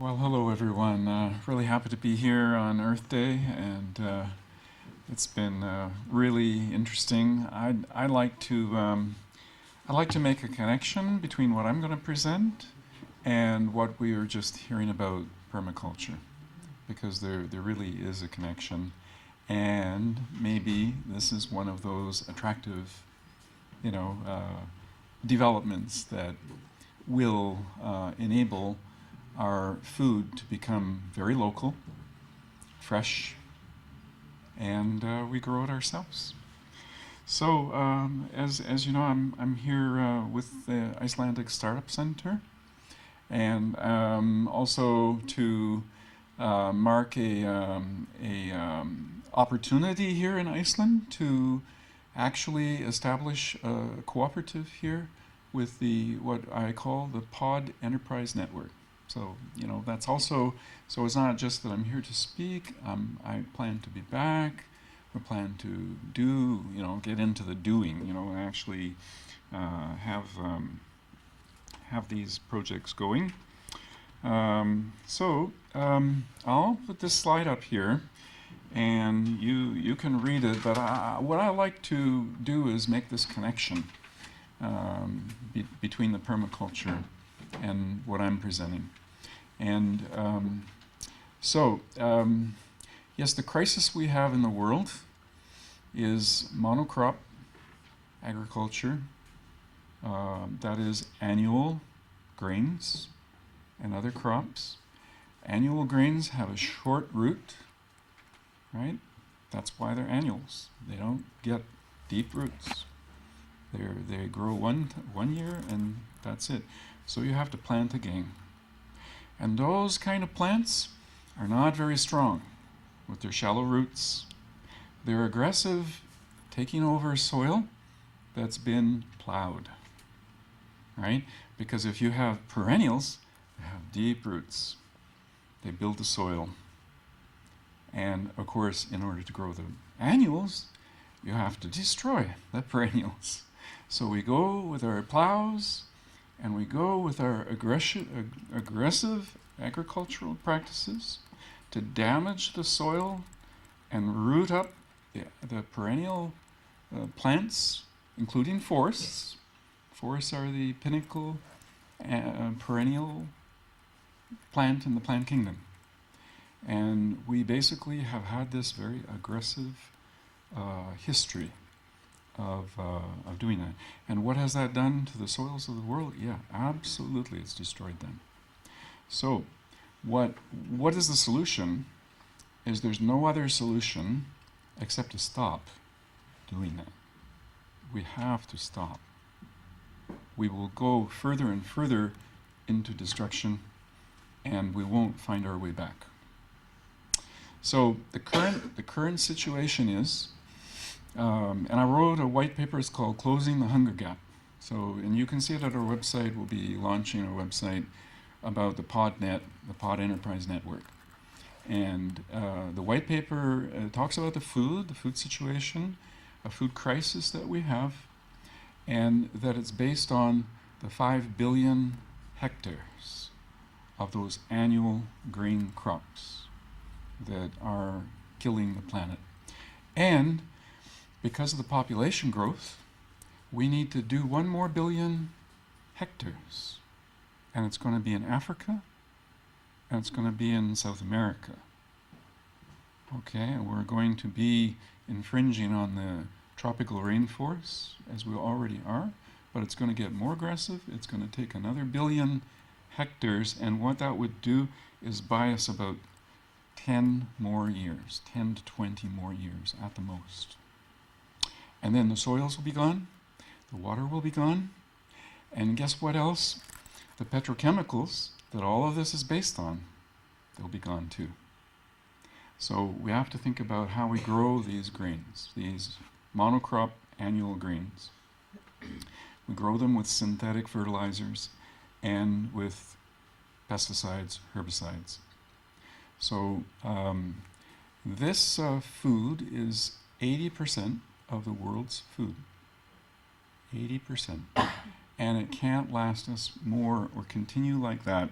Well, hello everyone. Really happy to be here on Earth Day, and it's been really interesting. I like to make a connection between what I'm going to present and what we were just hearing about permaculture, because there really is a connection, and maybe this is one of those attractive, developments that will enable our food to become very local, fresh, and we grow it ourselves. So, as you know, I'm here with the Icelandic Startup Center, and also to mark a opportunity here in Iceland to actually establish a cooperative here with the what I call the Pod Enterprise Network. So, that's also, so it's not just that I'm here to speak. I plan to be back. We plan to do, get into the doing, actually have these projects going. So I'll put this slide up here, and you can read it, but what I like to do is make this connection between the permaculture and what I'm presenting. And yes, the crisis we have in the world is monocrop agriculture, that is annual grains and other crops. Annual grains have a short root, right? That's why they're annuals. They don't get deep roots. They grow one year and that's it. So you have to plant again. And those kind of plants are not very strong with their shallow roots. They're aggressive, taking over soil that's been plowed, right? Because if you have perennials, they have deep roots. They build the soil. And of course, in order to grow the annuals, you have to destroy the perennials. So we go with our plows, and we go with our aggressive agricultural practices to damage the soil and root up the perennial plants, including forests. Forests are the pinnacle perennial plant in the plant kingdom. And we basically have had this very aggressive history of doing that. And what has that done to the soils of the world? Yeah, absolutely, it's destroyed them. So what is the solution? Is there's no other solution except to stop doing that. We have to stop. We will go further and further into destruction, and we won't find our way back. So the current situation is, and I wrote a white paper. It's called "Closing the Hunger Gap." So, and you can see it at our website. We'll be launching our website about the PodNet, the Pod Enterprise Network. And the white paper talks about the food situation, a food crisis that we have, and that it's based on the 5 billion hectares of those annual grain crops that are killing the planet. And because of the population growth, we need to do 1 more billion hectares. And it's going to be in Africa, and it's going to be in South America. Okay, and we're going to be infringing on the tropical rainforests, as we already are, but it's going to get more aggressive. It's going to take another 1 billion hectares, and what that would do is buy us about 10 more years, 10 to 20 more years at the most. And then the soils will be gone, the water will be gone, and guess what else? The petrochemicals that all of this is based on, they'll be gone too. So we have to think about how we grow these grains, these monocrop annual grains. We grow them with synthetic fertilizers and with pesticides, herbicides. So this food is 80% of the world's food. 80%. And it can't last us more or continue like that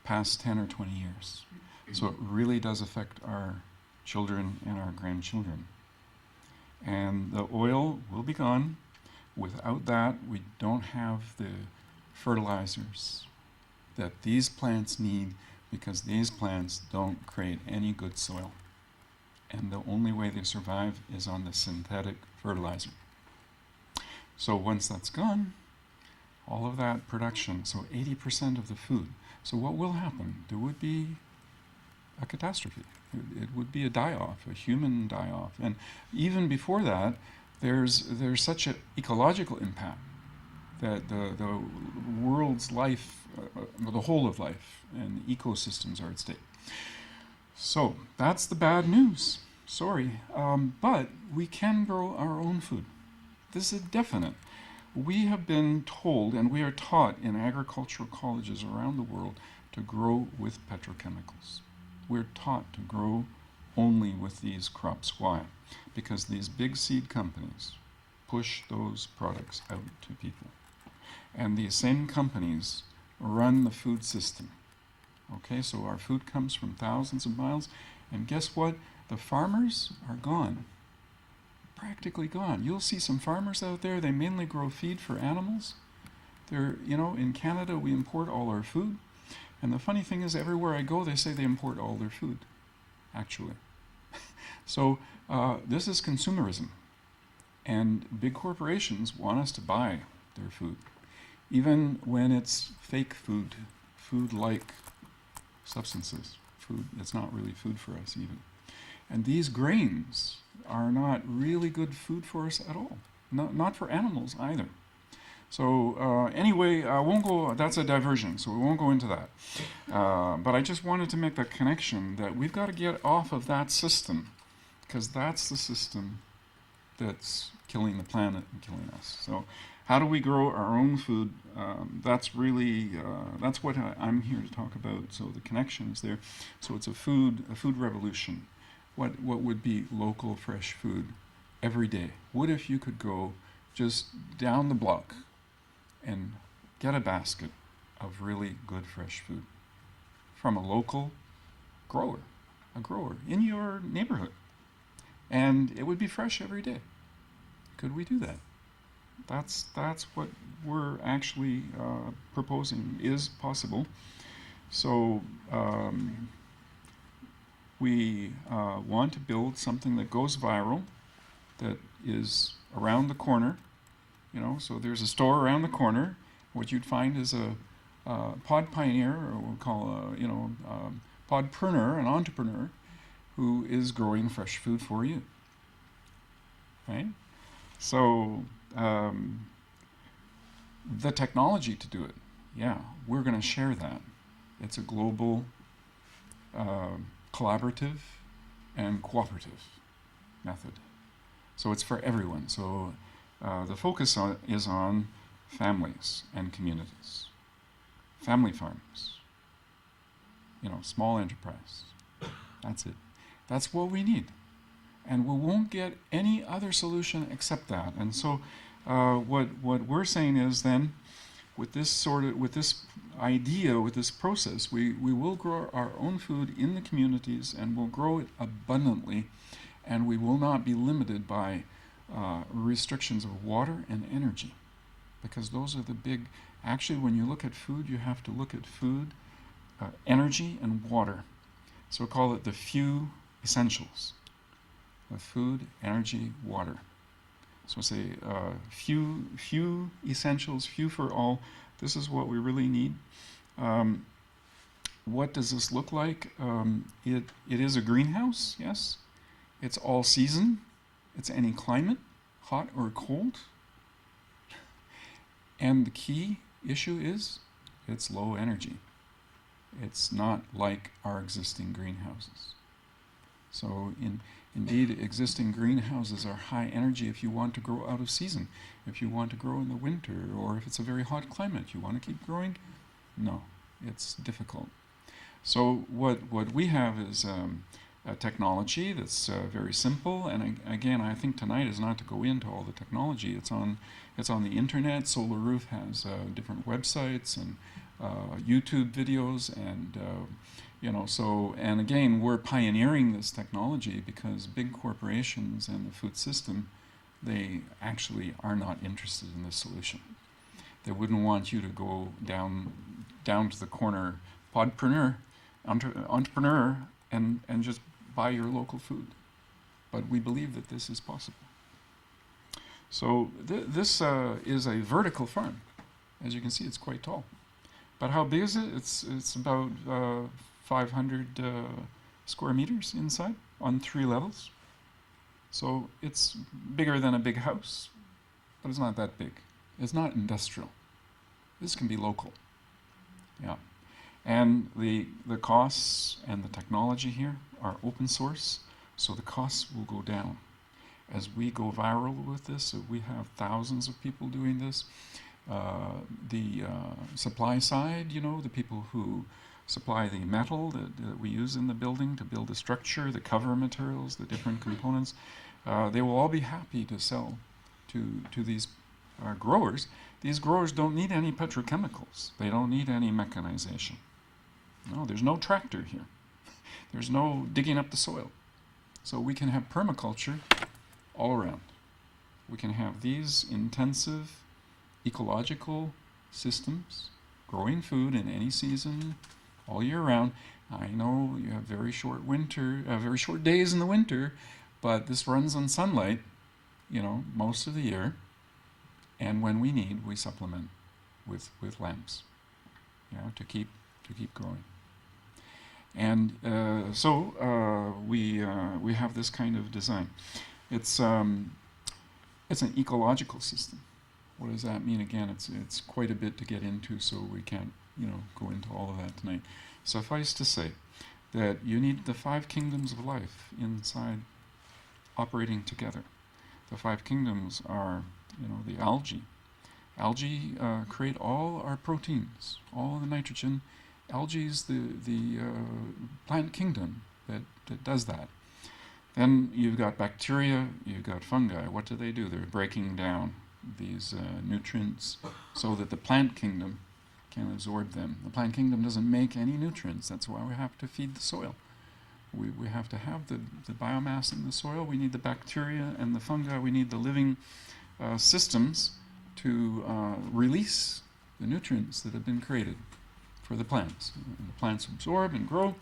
past 10 or 20 years. So it really does affect our children and our grandchildren. And the oil will be gone. Without that, we don't have the fertilizers that these plants need, because these plants don't create any good soil. And the only way they survive is on the synthetic fertilizer. So once that's gone, all of that production, so 80% of the food. So what will happen? There would be a catastrophe. It would be a die-off, a human die-off. And even before that, there's such an ecological impact that the world's life, the whole of life, and ecosystems are at stake. So that's the bad news. Sorry, but we can grow our own food. This is definite. We have been told, and we are taught in agricultural colleges around the world, to grow with petrochemicals. We're taught to grow only with these crops. Why? Because these big seed companies push those products out to people. And these same companies run the food system. Okay, so our food comes from thousands of miles, and guess what? The farmers are gone. Practically gone. You'll see some farmers out there, they mainly grow feed for animals. They're, in Canada we import all our food. And the funny thing is, everywhere I go, they say they import all their food, actually. So this is consumerism. And big corporations want us to buy their food, even when it's fake food, food-like substances. Food that's not really food for us even. And these grains are not really good food for us at all. Not for animals either. So anyway, I won't go, that's a diversion, so we won't go into that. But I just wanted to make that connection that we've got to get off of that system, because that's the system that's killing the planet and killing us. So how do we grow our own food? That's really, that's what I'm here to talk about. So the connection is there. So it's a food revolution. What would be local, fresh food every day? What if you could go just down the block and get a basket of really good fresh food from a local grower, in your neighborhood, and it would be fresh every day? Could we do that? That's what we're actually proposing is possible. So we want to build something that goes viral, that is around the corner. So there's a store around the corner. What you'd find is a pod pioneer, or we'll call a podpreneur, an entrepreneur, who is growing fresh food for you. Right? So the technology to do it, we're going to share that. It's a global, collaborative, and cooperative method. So it's for everyone. So the focus is on families and communities, family farms, small enterprise. That's it. That's what we need. And we won't get any other solution except that. And so what we're saying is then, with this idea, with this process, we will grow our own food in the communities, and we'll grow it abundantly, and we will not be limited by restrictions of water and energy, because those are the big, actually when you look at food, you have to look at food, energy, and water. So we call it the few essentials. The food, energy, water. So say few essentials, few for all. This is what we really need. What does this look like? It is a greenhouse, yes. It's all season. It's any climate, hot or cold. And the key issue is it's low energy. It's not like our existing greenhouses. So indeed, existing greenhouses are high energy if you want to grow out of season. If you want to grow in the winter, or if it's a very hot climate, you want to keep growing? No, it's difficult. So what we have is a technology that's very simple. And again, I think tonight is not to go into all the technology. It's on the internet. Solar Roof has different websites, and YouTube videos, and and again, we're pioneering this technology because big corporations and the food system, they actually are not interested in this solution. They wouldn't want you to go down to the corner entrepreneur and just buy your local food. But we believe that this is possible. So this is a vertical farm. As you can see, it's quite tall. But how big is it? It's about 500 square meters inside on 3 levels. So it's bigger than a big house, but it's not that big. It's not industrial. This can be local. Yeah. And the costs and the technology here are open source, so the costs will go down. As we go viral with this, we have thousands of people doing this. The supply side, the people who supply the metal that we use in the building to build the structure, the cover materials, the different components, they will all be happy to sell to these growers. These growers don't need any petrochemicals. They don't need any mechanization. No, there's no tractor here. There's no digging up the soil. So we can have permaculture all around. We can have these intensive ecological systems growing food in any season all year round. I know you have very short days in the winter, but this runs on sunlight, most of the year. And when we need, we supplement with lamps, to keep growing. And so we have this kind of design. It's an ecological system. What does that mean? Again, it's quite a bit to get into, so we can't go into all of that tonight. Suffice to say that you need the 5 kingdoms of life inside operating together. The 5 kingdoms are the algae. Algae create all our proteins, all the nitrogen. Algae is the plant kingdom that does that. Then you've got bacteria, you've got fungi. What do? They're breaking down these nutrients so that the plant kingdom can absorb them. The plant kingdom doesn't make any nutrients. That's why we have to feed the soil. We have to have the biomass in the soil. We need the bacteria and the fungi. We need the living systems to release the nutrients that have been created for the plants. And the plants absorb and grow.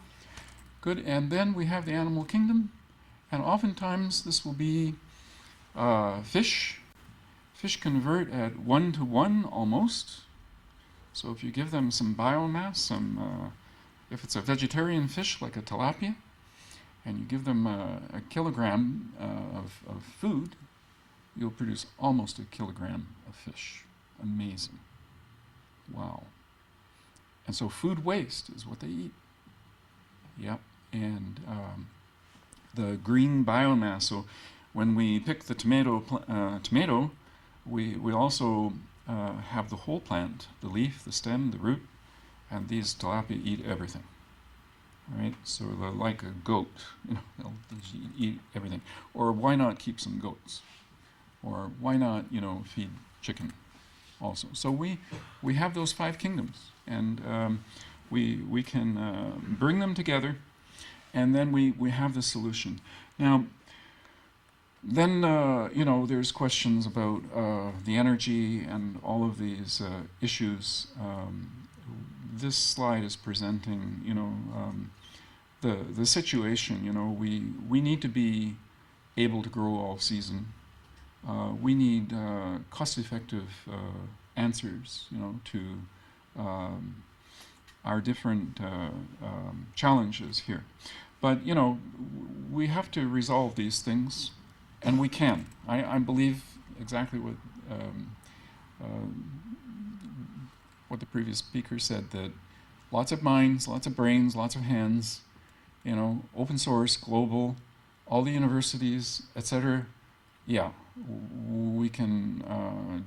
Good. And then we have the animal kingdom. And oftentimes this will be fish. Fish convert at 1-to-1 almost. So if you give them some biomass, if it's a vegetarian fish like a tilapia, and you give them a kilogram of food, you'll produce almost a kilogram of fish. Amazing. Wow. And so food waste is what they eat. Yep. And the green biomass. So when we pick the tomato, we also have the whole plant, the leaf, the stem, the root, and these tilapia eat everything. All right, so they're like a goat, they'll eat everything. Or why not keep some goats? Or why not, feed chicken also? So we have those 5 kingdoms, and we can bring them together, and then we have the solution. Now, then, there's questions about the energy and all of these issues. This slide is presenting, the situation. We need to be able to grow all season. We need cost-effective answers, to our different challenges here. But, we have to resolve these things. And we can. I believe exactly what the previous speaker said, that lots of minds, lots of brains, lots of hands, open source, global, all the universities, etc. Yeah, we can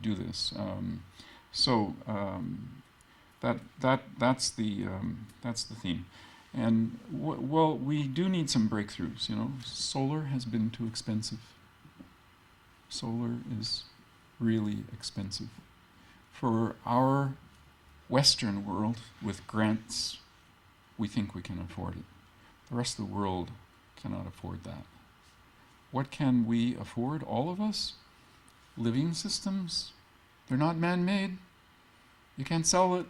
do this. That's the theme. And we do need some breakthroughs. Solar has been too expensive. Solar is really expensive for our Western world, with grants, we think we can afford it. The rest of the world cannot afford that. What can we afford, all of us? Living systems. They're not man-made. You can't sell it.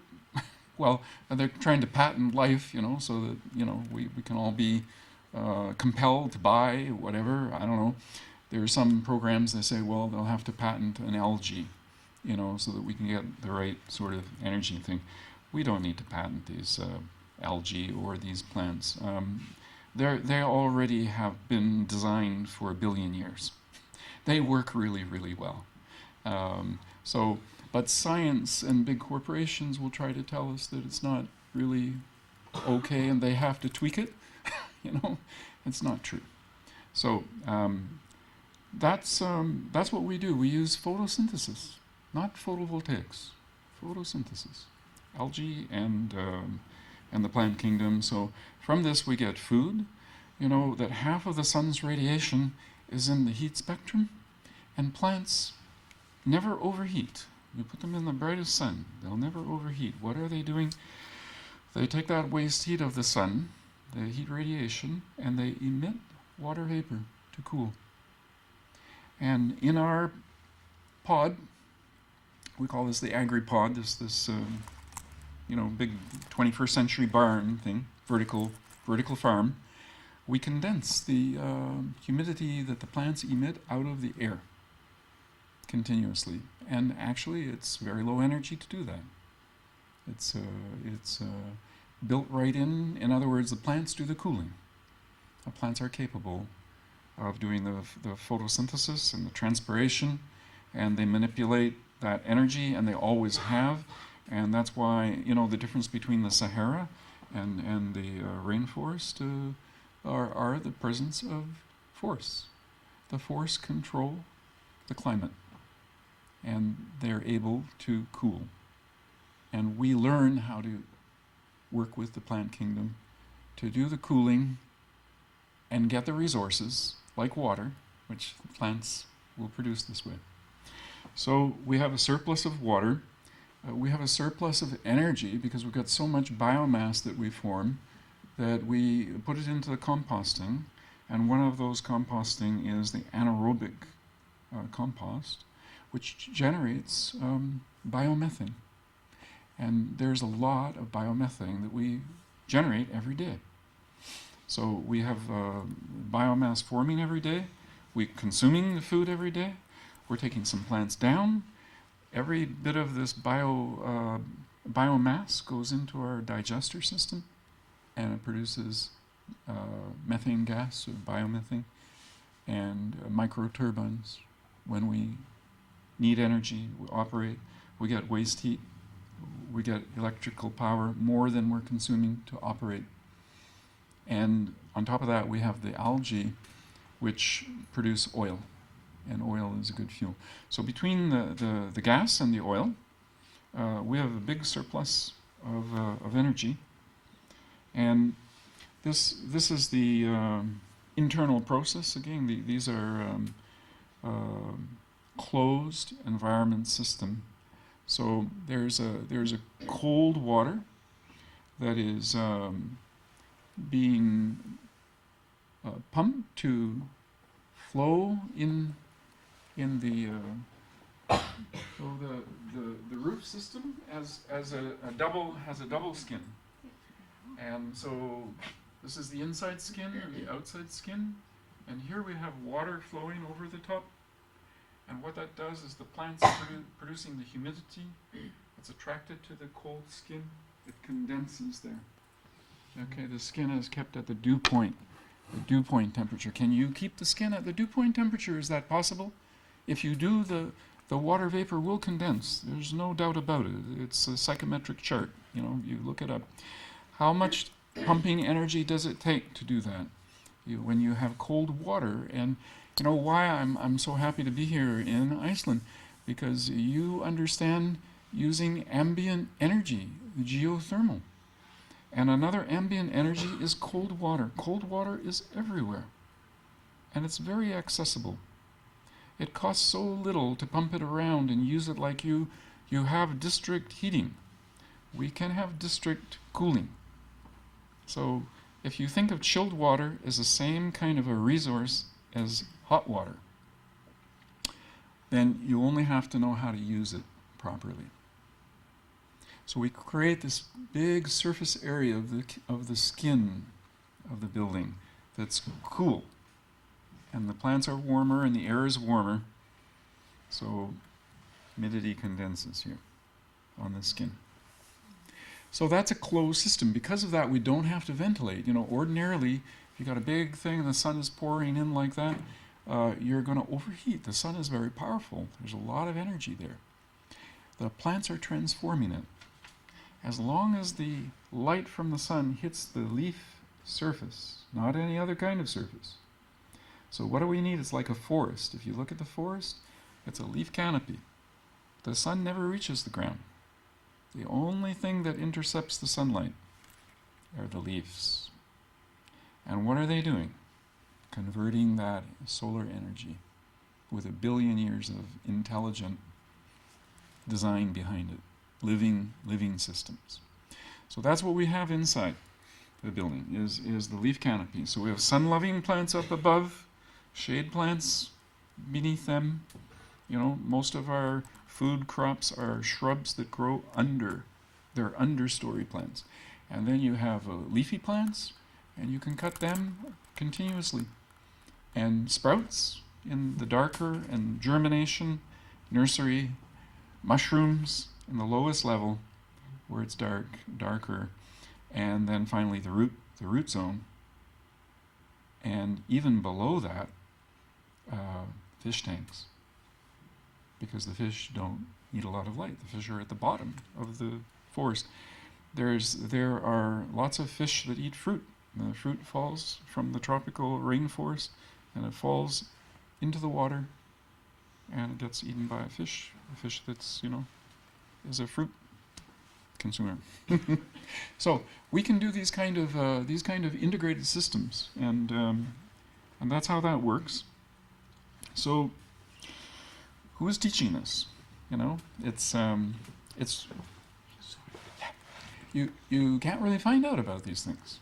Well, they're trying to patent life, so that, we can all be compelled to buy whatever. I don't know. There are some programs that say, well, they'll have to patent an algae, so that we can get the right sort of energy thing. We don't need to patent these algae or these plants. They already have been designed for 1 billion years. They work really, really well. But science and big corporations will try to tell us that it's not really okay and they have to tweak it. It's not true. So that's what we do. We use photosynthesis, not photovoltaics. Photosynthesis, algae and the plant kingdom. So from this we get food. That half of the sun's radiation is in the heat spectrum, and plants never overheat. You put them in the brightest sun, they'll never overheat. What are they doing? They take that waste heat of the sun, the heat radiation, and they emit water vapor to cool. And in our pod, we call this the agri-pod, this big 21st century barn thing, vertical farm, we condense the humidity that the plants emit out of the air continuously. And actually, it's very low energy to do that. It's built right in. In other words, the plants do the cooling. The plants are capable of doing the photosynthesis and the transpiration, and they manipulate that energy, and they always have. And that's why, the difference between the Sahara and the rainforest are the presence of force. The force control the climate, and they're able to cool. And we learn how to work with the plant kingdom to do the cooling and get the resources, like water, which plants will produce this way. So we have a surplus of water. We have a surplus of energy because we've got so much biomass that we form that we put it into the composting, and one of those composting is the anaerobic compost, which generates biomethane. And there's a lot of biomethane that we generate every day. So we have biomass forming every day, we're consuming the food every day, we're taking some plants down. Every bit of this biomass goes into our digester system, and it produces methane gas, or biomethane, and microturbines. When we need energy, we operate, we get waste heat, we get electrical power more than we're consuming to operate. And on top of that, we have the algae, which produce oil, and oil is a good fuel. So between the gas and the oil, we have a big surplus of energy. And this is the internal process. Again, these are closed environment system. So there's a cold water that is being pumped to flow in the the roof system has a double skin. And so this is the inside skin and the outside skin, and here we have water flowing over the top. And what that does is the plants producing the humidity, it's attracted to the cold skin, it condenses there. Okay, the skin is kept at the dew point temperature. Can you keep the skin at the dew point temperature? Is that possible? If you do, the water vapor will condense. There's no doubt about it. It's a psychometric chart. You look it up. How much pumping energy does it take to do that? When you have cold water, and why I'm so happy to be here in Iceland, because you understand using ambient energy, geothermal. And another ambient energy is cold water. Cold water is everywhere, and it's very accessible. It costs so little to pump it around and use it like you have district heating. we can have district cooling. So if you think of chilled water as the same kind of a resource as hot water, then you only have to know how to use it properly. So we create this big surface area of the skin of the building that's cool. And the plants are warmer and the air is warmer. So humidity condenses here on the skin. So that's a closed system. Because of that, we don't have to ventilate. You know, ordinarily, if you got a big thing and the sun is pouring in like that, you're going to overheat. The sun is very powerful. There's a lot of energy there. The plants are transforming it. As long as the light from the sun hits the leaf surface, not any other kind of surface. So what do we need? It's like a forest. If you look at the forest, it's a leaf canopy. The sun never reaches the ground. The only thing that intercepts the sunlight are the leaves. And what are they doing? Converting that solar energy with 1 billion years of intelligent design behind it. Living systems. So that's what we have inside the building, is the leaf canopy. So we have sun-loving plants up above, shade plants beneath them. You know, most of our food crops are shrubs that grow under. They're understory plants. And then you have leafy plants, and you can cut them continuously. And sprouts in the darker, and germination, nursery, mushrooms in the lowest level, where it's darker, and then finally the root zone, and even below that, fish tanks, because the fish don't need a lot of light. The fish are at the bottom of the forest. There are lots of fish that eat fruit. The fruit falls from the tropical rainforest, and it falls into the water, and it gets eaten by a fish that's, you know, is a fruit consumer. So we can do these kind of integrated systems, and that's how that works. So who is teaching this? You know, it's you can't really find out about these things.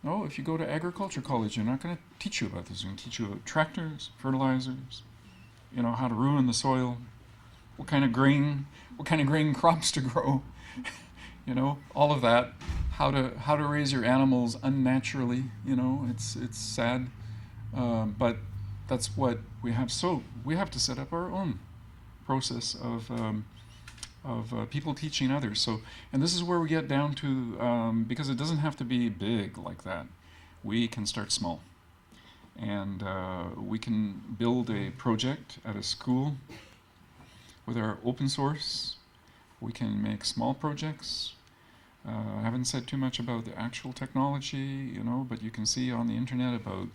No, if you go to agriculture college, you're not going to teach you about this. They're going to teach you about tractors, fertilizers, you know, how to ruin the soil, what kind of grain crops to grow, you know, all of that, how to raise your animals unnaturally. You know, it's sad, but that's what we have. So we have to set up our own process of people teaching others. So, and this is where we get down to, because it doesn't have to be big like that. We can start small, and we can build a project at a school with our open source. We can make small projects. I haven't said too much about the actual technology, you know, but you can see on the internet about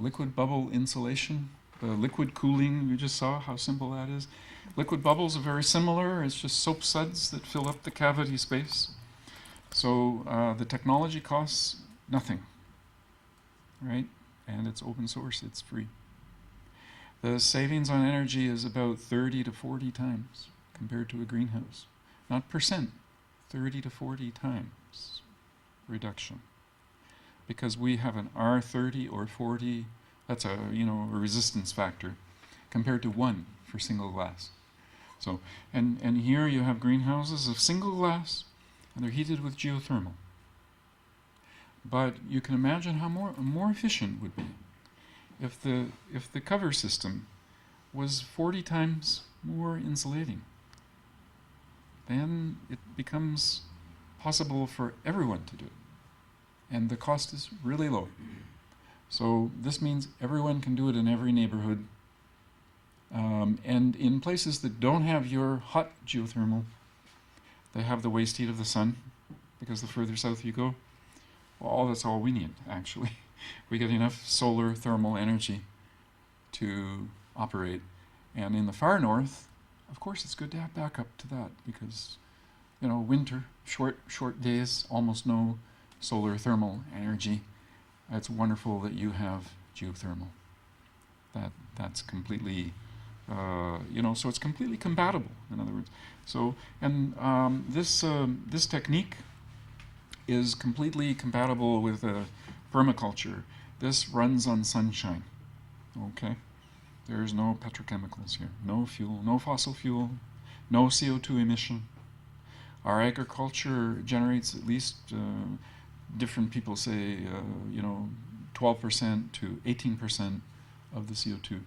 liquid bubble insulation, the liquid cooling. You just saw how simple that is. Liquid bubbles are very similar. It's just soap suds that fill up the cavity space. So the technology costs nothing, right? And it's open source, it's free. The savings on energy is about 30 to 40 times compared to a greenhouse. Not percent, 30 to 40 times reduction. Because we have an R30 or 40, that's a resistance factor, compared to 1 for single glass. So, and here you have greenhouses of single glass, and they're heated with geothermal. But you can imagine how more efficient it would be if the cover system was 40 times more insulating. Then it becomes possible for everyone to do it, and the cost is really low. So this means everyone can do it in every neighborhood, and in places that don't have your hot geothermal, they have the waste heat of the sun, because the further south you go, well, that's all we need, actually. We get enough solar thermal energy to operate. And in the far north, of course, it's good to have backup to that, because, you know, winter, short days, almost no solar thermal energy. It's wonderful that you have geothermal. That's completely So it's completely compatible, in other words. So, and this technique is completely compatible with permaculture. This runs on sunshine, okay? There's no petrochemicals here, no fuel, no fossil fuel, no CO2 emission. Our agriculture generates at least, different people say, 12% to 18% of the CO2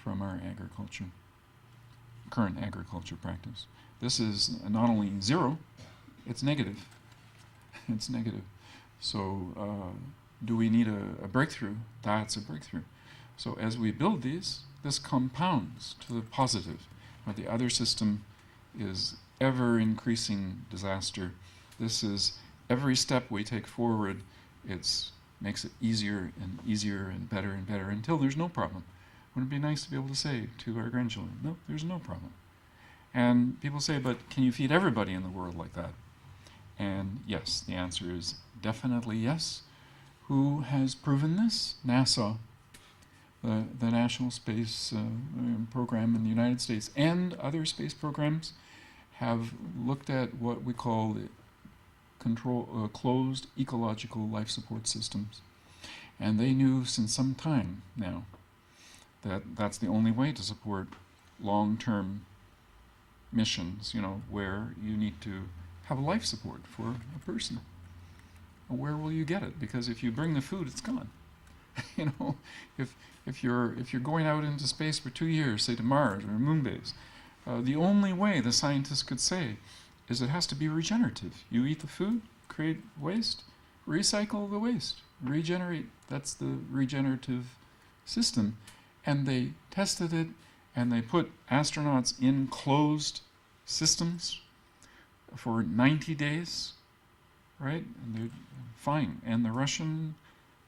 from our agriculture, current agriculture practice. This is not only zero, it's negative. It's negative. So do we need a breakthrough? That's a breakthrough. So as we build these, this compounds to the positive. But the other system is ever increasing disaster. This is every step we take forward, it makes it easier and better until there's no problem. Wouldn't it be nice to be able to say to our grandchildren, no, there's no problem. And people say, but can you feed everybody in the world like that? And yes, the answer is definitely yes. Who has proven this? NASA, the National Space Program in the United States, and other space programs have looked at what we call the closed ecological life support systems. And they knew since some time now that that's the only way to support long-term missions, where you need to have life support for a person. Where will you get it? Because if you bring the food, it's gone. If you're going out into space for 2 years, say to Mars or moon base, the only way the scientists could say is it has to be regenerative. You eat the food, create waste, recycle the waste, regenerate. That's the regenerative system. And they tested it, and they put astronauts in closed systems for 90 days, right? And they're fine. And the Russian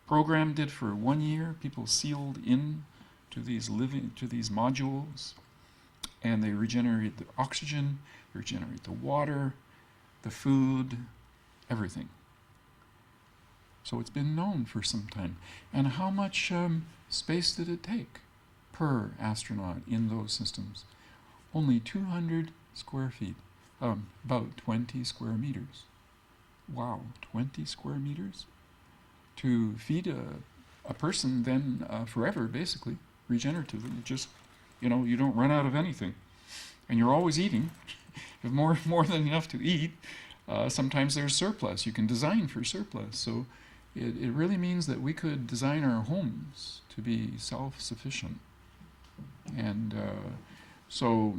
program did for 1 year. People sealed in to these modules, and they regenerate the oxygen, regenerate the water, the food, everything. So it's been known for some time. And how much space did it take per astronaut in those systems? Only 200 square feet, about 20 square meters. Wow, 20 square meters? To feed a person then forever, basically, regeneratively. Just, you don't run out of anything. And you're always eating. You have more than enough to eat. Sometimes there's surplus. You can design for surplus. So it really means that we could design our homes to be self-sufficient. And so,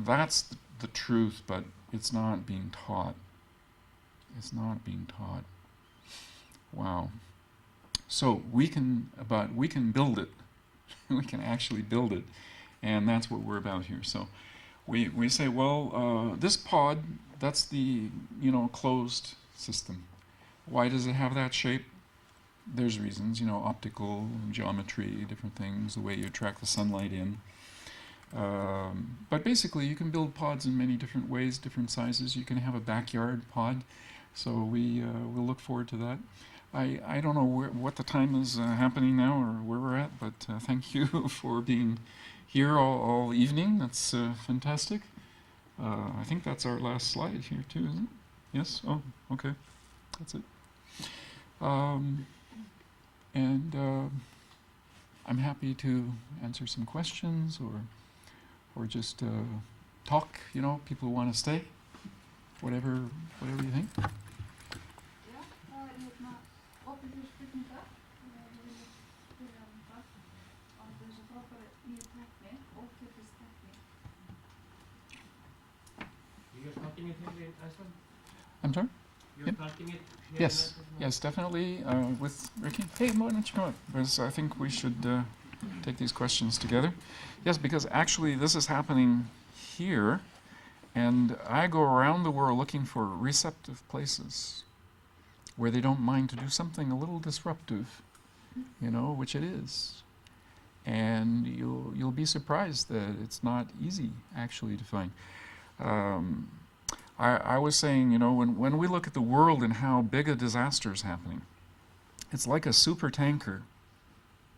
that's the truth, but it's not being taught. It's not being taught. Wow. So we can build it. We can actually build it. And that's what we're about here. So we say, well, this pod, that's the, closed system. Why does it have that shape? There's reasons, optical, geometry, different things, the way you attract the sunlight in. But basically, you can build pods in many different ways, different sizes. You can have a backyard pod. So we'll look forward to that. I don't know what the time is happening now or where we're at, but thank you for being here all evening. That's fantastic. I think that's our last slide here too, isn't it? Yes? Oh, okay. That's it. And I'm happy to answer some questions or just talk, people who want to stay, whatever you think. I'm sorry? You're starting it here? Yes, definitely, with Ricky. Hey, why don't you come up? Because I think we should take these questions together. Yes, because actually this is happening here, and I go around the world looking for receptive places where they don't mind to do something a little disruptive, which it is. And you'll be surprised that it's not easy actually to find. I was saying, when we look at the world and how big a disaster is happening, it's like a super tanker,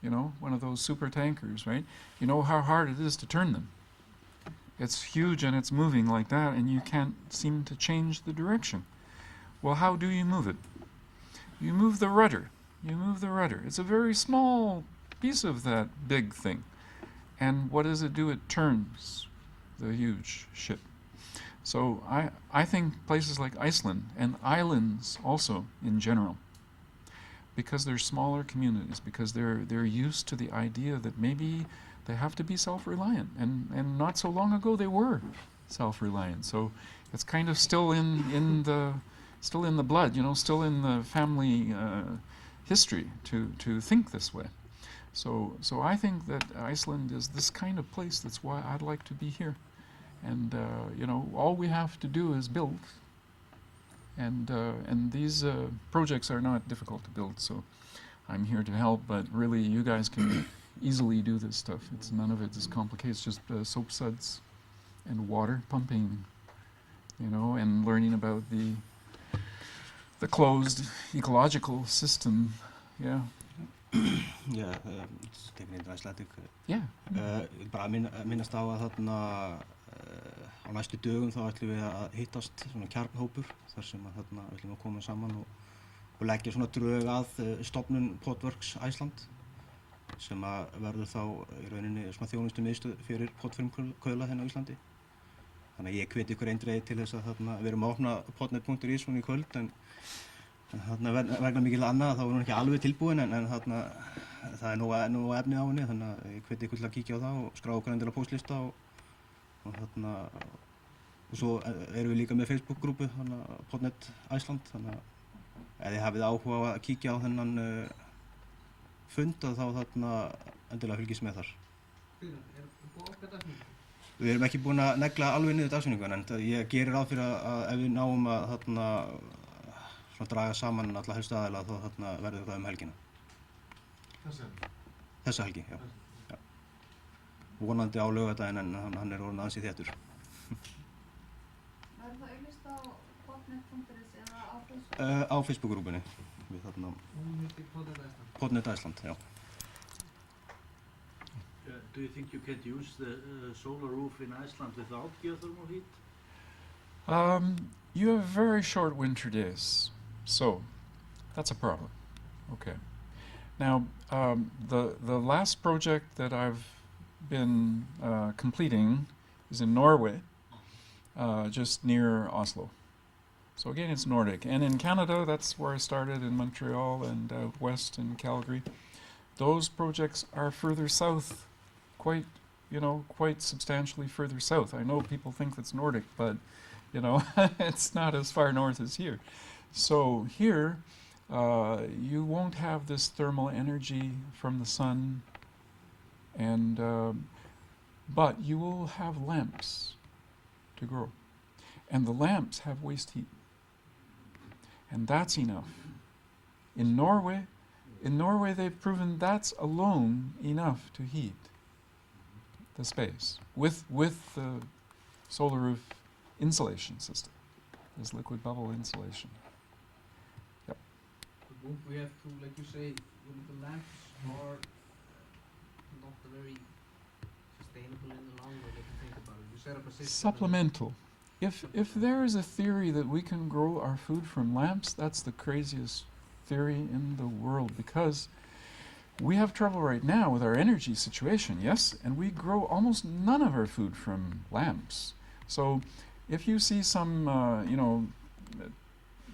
you know, one of those super tankers, right? You know how hard it is to turn them. It's huge and it's moving like that, and you can't seem to change the direction. Well, how do you move it? You move the rudder. You move the rudder. It's a very small piece of that big thing. And what does it do? It turns the huge ship. So I think places like Iceland and islands also in general, because they're smaller communities, because they're used to the idea that maybe they have to be self-reliant, and not so long ago they were self-reliant. So it's kind of still in the blood, you know, still in the family history to think this way. So I think that Iceland is this kind of place. That's why I'd like to be here. And you know, all we have to do is build. And these projects are not difficult to build. So I'm here to help. But really, you guys can easily do this stuff. It's none of it is complicated. It's just soap suds and water pumping, you know, and learning about the closed ecological system. Yeah. Yeah, it's taken into Icelandic. Yeah. Bara minnast á að þarna á næstu dögum þá ætlum við að hittast svona kjarnhópur þar sem að þarna ætlum við að koma saman og leggja svona drög að stofnun Potworks Iceland sem að verður þá í rauninni svona þjónustumiðstöð fyrir potfrumkvöðla hérna á Íslandi. Þannig að ég hveti ykkur eindregið til þess að þarna við erum að opna potnet.is svona í kvöld, en þarna vegna mikil annað þá er hún ekki alveg tilbúin, en þarna það er nú efnið á henni, þannig að ég hveti ykkur til að kíkja á það og skrá okkur endilega póstlista og þarna og svo erum við líka með Facebook-grúpu þarna Potnet Iceland, þannig að ef þið hafið áhuga á að kíkja á þennan fund þá þarna endilega fylgist með þar. Við erum ekki búin að negla alveg niður dagsetninguna, en ég gerir ráð fyrir að ef við náum að þarna svona draga saman alla helstu aðila þá þarna verður það helgina. Þessa helgi, já. Já. Vonandi á laugardaginn, en hann orðinn ansi þéttur. Verður það auglýst á potnet.is eða á Facebook? Á Facebook-grúpunni. Við þarna Potnet Iceland, já. Do you think you can use the solar roof in Iceland without geothermal heat? You have very short winter days, so that's a problem. Okay. Now, the last project that I've been completing is in Norway, just near Oslo. So again, it's Nordic. And in Canada, that's where I started, in Montreal and out west in Calgary. Those projects are further south, quite substantially further south. I know people think that's Nordic, but you know, it's not as far north as here. So here, you won't have this thermal energy from the sun, and but you will have lamps to grow, and the lamps have waste heat, and that's enough. In Norway, they've proven that's alone enough to heat the space with the solar roof insulation system, this liquid bubble insulation. Yep. But won't we have to, like you say, the lamps are not very sustainable in the long run if you think about it. You set up a system. Supplemental. If there is a theory that we can grow our food from lamps, that's the craziest theory in the world, because we have trouble right now with our energy situation, yes, and we grow almost none of our food from lamps. So if you see some,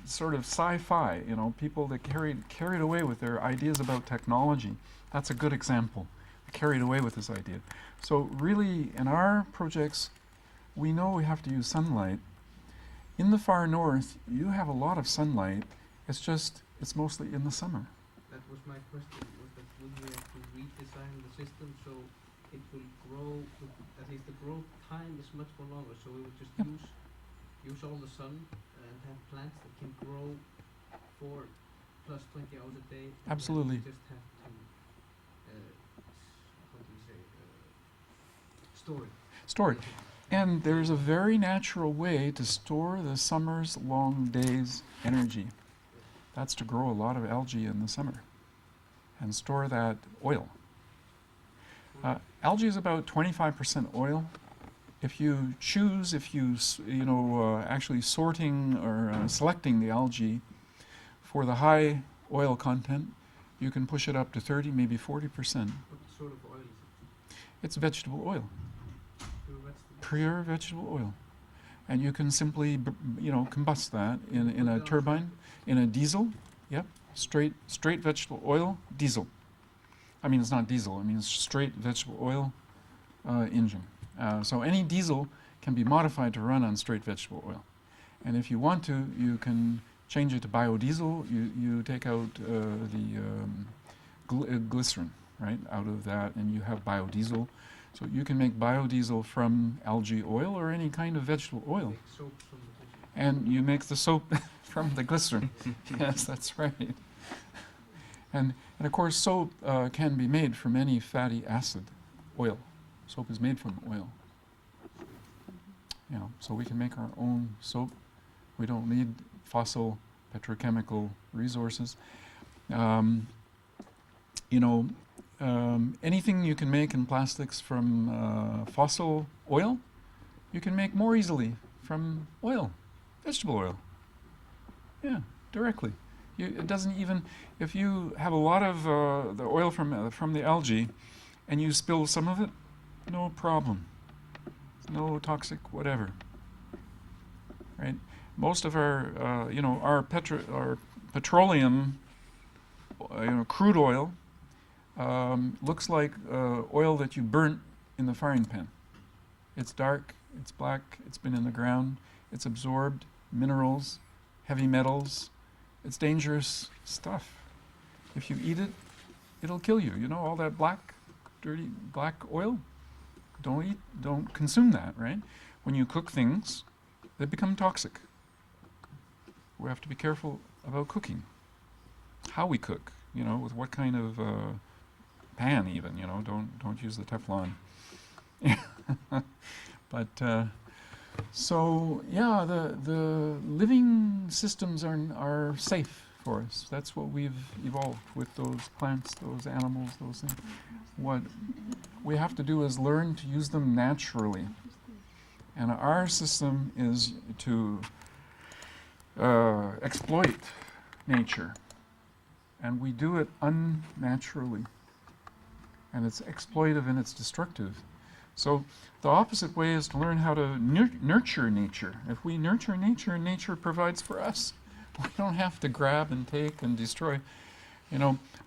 sort of sci-fi, people that carried away with their ideas about technology, that's a good example. Carried away with this idea. So really, in our projects, we know we have to use sunlight. In the far north, you have a lot of sunlight. It's mostly in the summer. That was my question, was that would we have to redesign the system so it will grow, at least the growth time is much more longer, so we would just use all the sun and have plants that can grow for plus 20 hours a day. Absolutely. And just have to, how do you say, store it. Store it. And there's a very natural way to store the summer's long days' energy. That's to grow a lot of algae in the summer and store that oil Algae is about 25% oil. If you choose, actually sorting or selecting the algae for the high oil content, you can push it up to 30, maybe 40%. What sort of oil is it? It's vegetable oil, Pure vegetable? pure vegetable oil. And you can simply, combust that in a turbine, in a diesel, yep, straight vegetable oil, diesel. I mean, it's not diesel, I mean, it's straight vegetable oil engine. So any diesel can be modified to run on straight vegetable oil. And if you want to, you can change it to biodiesel. You take out the glycerin, right, out of that, and you have biodiesel. So you can make biodiesel from algae oil or any kind of vegetable oil. Make soap from the vegetable. And you make the soap from the glycerin. Yes, that's right. And of course, soap can be made from any fatty acid, oil. Soap is made from oil. So we can make our own soap. We don't need fossil petrochemical resources. Anything you can make in plastics from fossil oil, you can make more easily from oil, vegetable oil. Yeah, directly. It doesn't even, if you have a lot of the oil from the algae and you spill some of it, no problem. No toxic whatever. Right? Most of our, our petroleum, crude oil, looks like oil that you burnt in the frying pan. It's dark, it's black, it's been in the ground, it's absorbed minerals, heavy metals. It's dangerous stuff. If you eat it, it'll kill you. All that black, dirty black oil? Don't consume that, right? When you cook things, they become toxic. We have to be careful about cooking. How we cook, with what kind of pan even, don't use the Teflon. But so yeah, the living systems are safe for us. That's what we've evolved with those plants, those animals, those things. What we have to do is learn to use them naturally. And our system is to exploit nature. And we do it unnaturally. And it's exploitive and it's destructive. So the opposite way is to learn how to nurture nature. If we nurture nature, nature provides for us. We don't have to grab and take and destroy.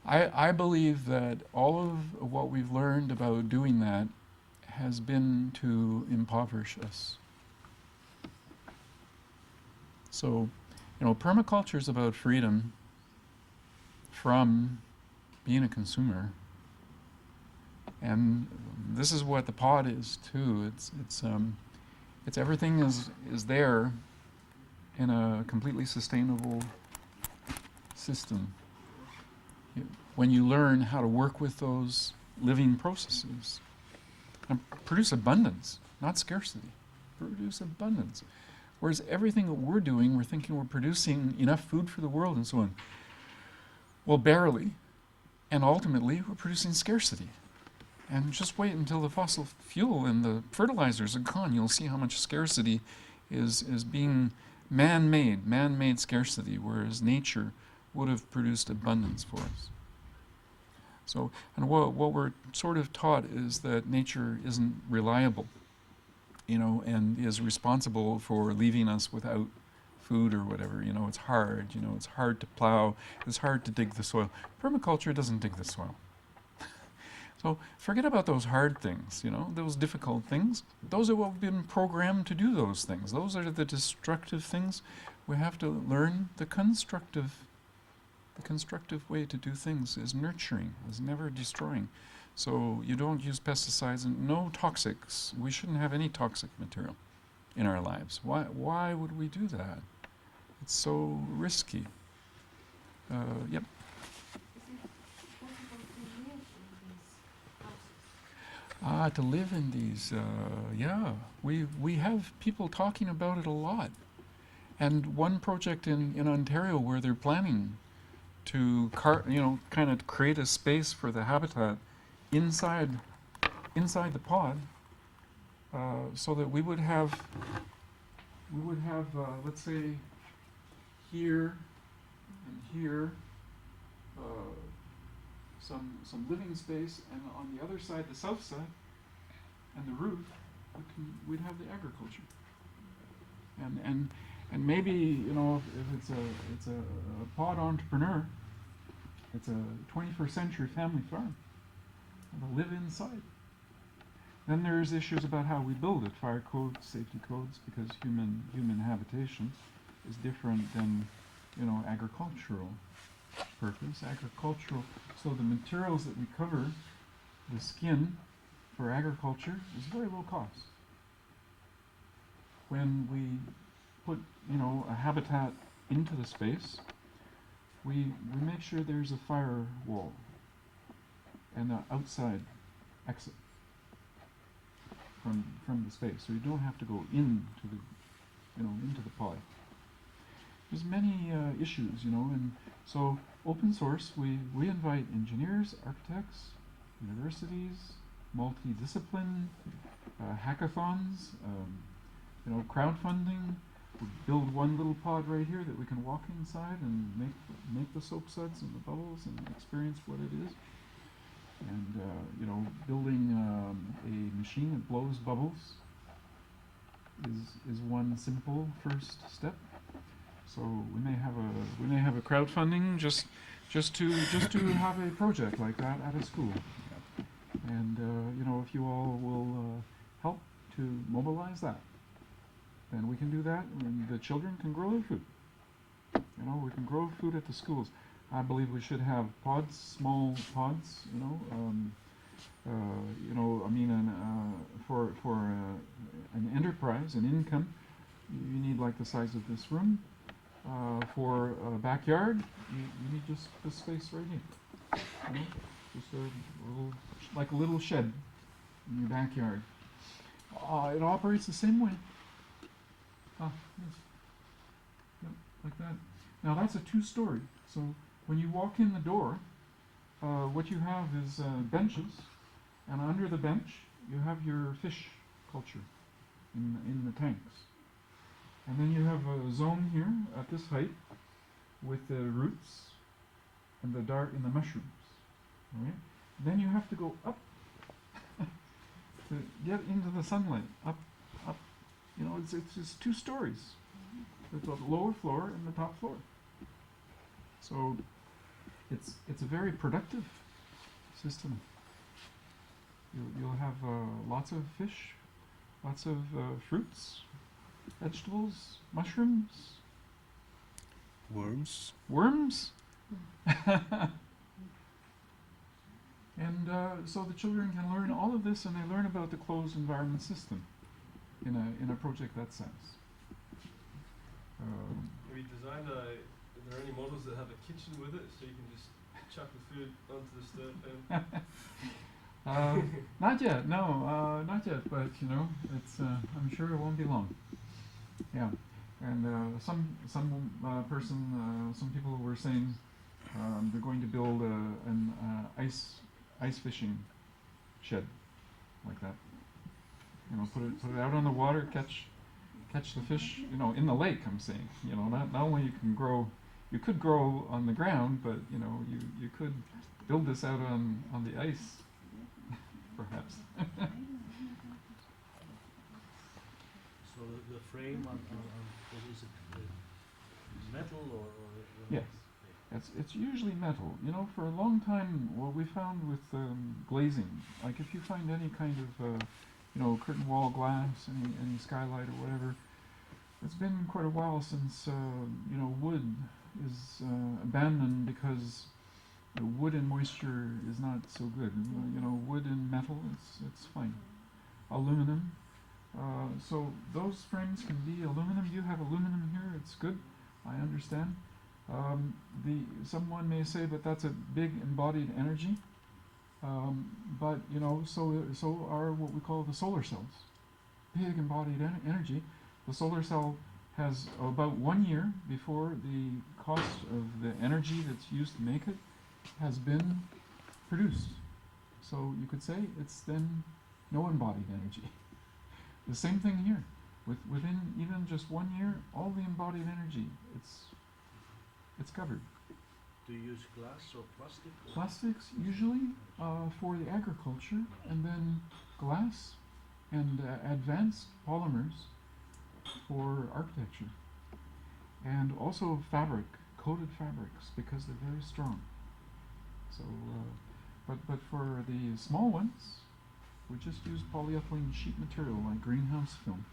I believe that all of what we've learned about doing that has been to impoverish us. So, permaculture is about freedom from being a consumer. And this is what the pod is too. It's everything is there in a completely sustainable system. When you learn how to work with those living processes and produce abundance, not scarcity, produce abundance. Whereas everything that we're doing, we're thinking we're producing enough food for the world and so on. Well, barely. And ultimately, we're producing scarcity. And just wait until the fossil fuel and the fertilizers are gone. You'll see how much scarcity is being man-made scarcity, whereas nature would have produced abundance for us. So, and what we're sort of taught is that nature isn't reliable, and is responsible for leaving us without food or whatever. It's hard, it's hard to plow, it's hard to dig the soil. Permaculture doesn't dig the soil. So forget about those hard things, those difficult things. Those are what we've been programmed to do, those things. Those are the destructive things. We have to learn the constructive way to do things is nurturing, is never destroying. So you don't use pesticides and no toxics. We shouldn't have any toxic material in our lives. Why would we do that? It's so risky. Yep. To live in these, yeah. We have people talking about it a lot. And one project in Ontario where they're planning to kind of create a space for the habitat inside inside the pod, so that we would have, let's say, here and here, some living space, and on the other side, the south side, and the roof, we'd have the agriculture. And maybe, you know, if it's a pod entrepreneur, it's a 21st century family farm, and they'll live inside. Then there's issues about how we build it, fire codes, safety codes, because human habitation is different than, you know, agricultural purpose. Agricultural, so the materials that we cover, the skin for agriculture, is very low cost. When we put, you know, a habitat into the space, we make sure there's a fire wall and an outside exit from the space, so you don't have to go into the, you know, into the pod. There's many issues, you know, and so open source, we invite engineers, architects, universities, multidiscipline, hackathons, you know, crowdfunding. We build one little pod right here that we can walk inside and make the soap suds and the bubbles and experience what it is. And you know, building a machine that blows bubbles is one simple first step. So we may have a crowdfunding just to have a project like that at a school. And you know, if you all will help to mobilize that, then we can do that, and the children can grow their food. You know, we can grow food at the schools. I believe we should have pods, small pods. You know, I mean, for an enterprise, an income, you need like the size of this room. For a backyard, you need just this space right here. You know, just a little, like a little shed in your backyard. It operates the same way. Yes. Yep, like that. Now that's a 2-story. So when you walk in the door, what you have is benches, and under the bench you have your fish culture in the tanks. And then you have a zone here at this height with the roots and the mushrooms. Right? Then you have to go up to get into the sunlight. Up. You know, it's 2 stories. There's the lower floor and the top floor. So it's a very productive system. You'll have lots of fish, lots of fruits, vegetables, mushrooms, Worms. And so the children can learn all of this, and they learn about the closed environment system in a project that size. Have you designed are there any models that have a kitchen with it, so you can just chuck the food onto the stove pan? Not yet, no, not yet, but you know, it's I'm sure it won't be long. Yeah, and some people were saying they're going to build an ice fishing shed like that. You know, put it out on the water, catch the fish. You know, in the lake. I'm saying. You know, not only you could grow on the ground, but you know, you could build this out on the ice, perhaps. So the frame on is it metal or Yes. It's usually metal. You know, for a long time, what we found with glazing, like if you find any kind of, you know, curtain wall glass, any skylight or whatever, it's been quite a while since, you know, wood is abandoned because the wood and moisture is not so good. You know, wood and metal, it's fine. Aluminum. So those frames can be aluminum. You have aluminum here, it's good. I understand. Someone may say that that's a big embodied energy, but you know, so are what we call the solar cells. Big embodied energy. The solar cell has about 1 year before the cost of the energy that's used to make it has been produced. So you could say it's then no embodied energy. The same thing here. Within even just 1 year, all the embodied energy, it's covered. Do you use glass or plastic? Plastics usually for the agriculture, and then glass and advanced polymers for architecture, and also fabric, coated fabrics, because they're very strong. So, but for the small ones, we just use polyethylene sheet material like greenhouse film.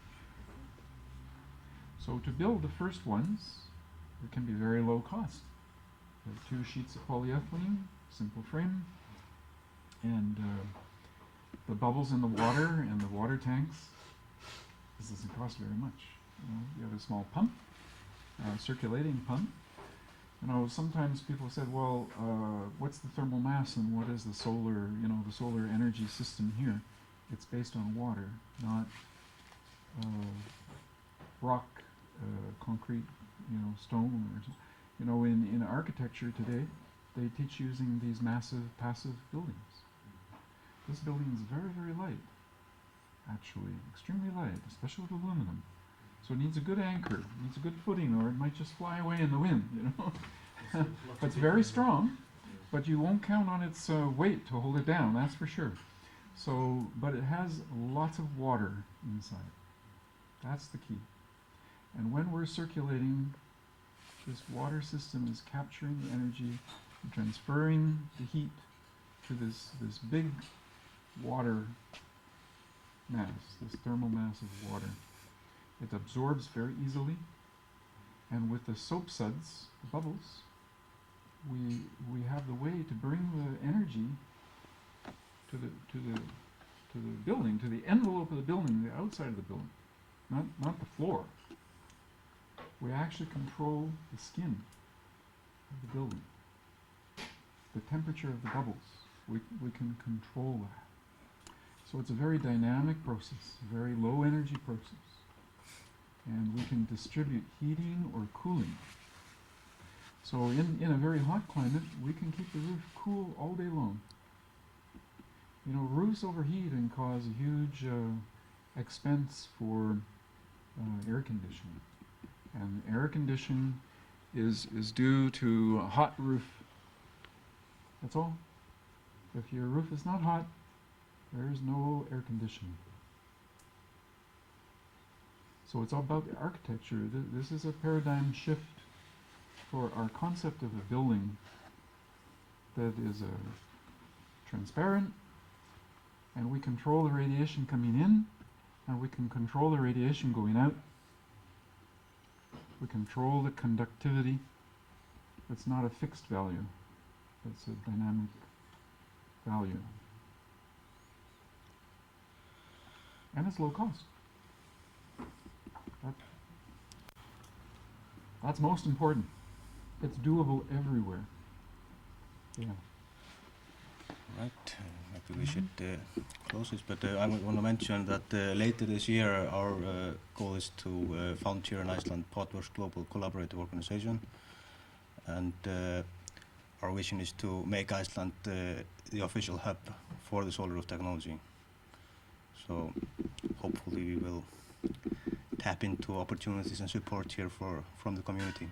So to build the first ones, it can be very low cost. There are 2 sheets of polyethylene, simple frame, and the bubbles in the water and the water tanks. This doesn't cost very much. You have a small pump, circulating pump. Sometimes people said, well, what's the thermal mass and what is the solar, the solar energy system here? It's based on water, not rock, concrete, stone, or in architecture today, they teach using these massive passive buildings. This building is very, very light, actually, extremely light, especially with aluminum. So it needs a good anchor, needs a good footing, or it might just fly away in the wind, But it's very strong, but you won't count on its weight to hold it down, that's for sure. So, but it has lots of water inside. That's the key. And when we're circulating, this water system is capturing the energy and transferring the heat to this big water mass, this thermal mass of water. It absorbs very easily, and with the soap suds, the bubbles, we have the way to bring the energy to the building, to the envelope of the building, the outside of the building, not the floor. We actually control the skin of the building, the temperature of the bubbles. We can control that. So it's a very dynamic process, a very low energy process. And we can distribute heating or cooling. So in a very hot climate, we can keep the roof cool all day long. Roofs overheat and cause a huge expense for air conditioning. And air conditioning is due to a hot roof. That's all. If your roof is not hot, there is no air conditioning. So it's all about the architecture. This is a paradigm shift for our concept of a building that is transparent, and we control the radiation coming in, and we can control the radiation going out. We control the conductivity. It's not a fixed value. It's a dynamic value. And it's low cost. That's most important. It's doable everywhere. Yeah. Right. Maybe we should close this, but I want to mention that later this year our goal is to found here in Iceland Potworks Global Collaborative Organization, and our vision is to make Iceland the official hub for the solar roof technology. So hopefully we will tap into opportunities and support here from the community.